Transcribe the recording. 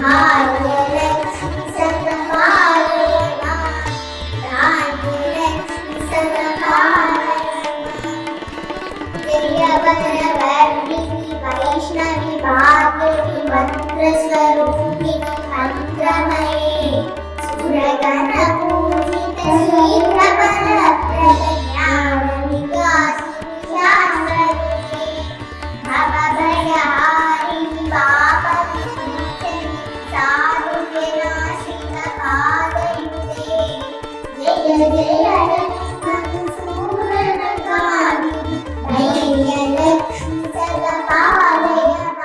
Bhagyalakshmi सतपाले Bhagyalakshmi सतपाले जयवरवर्धिनि Vaishnavi भाग्यवि मंत्रस्वरूपिणि मंत्रमये सुरगणपूजित शीघ्रफलप्रदे ज्ञानविकासिनि शास्त्ररूपे भवभयहारिणि पापविमोचनि साधुजनाश्रितपादयुते Jai Jai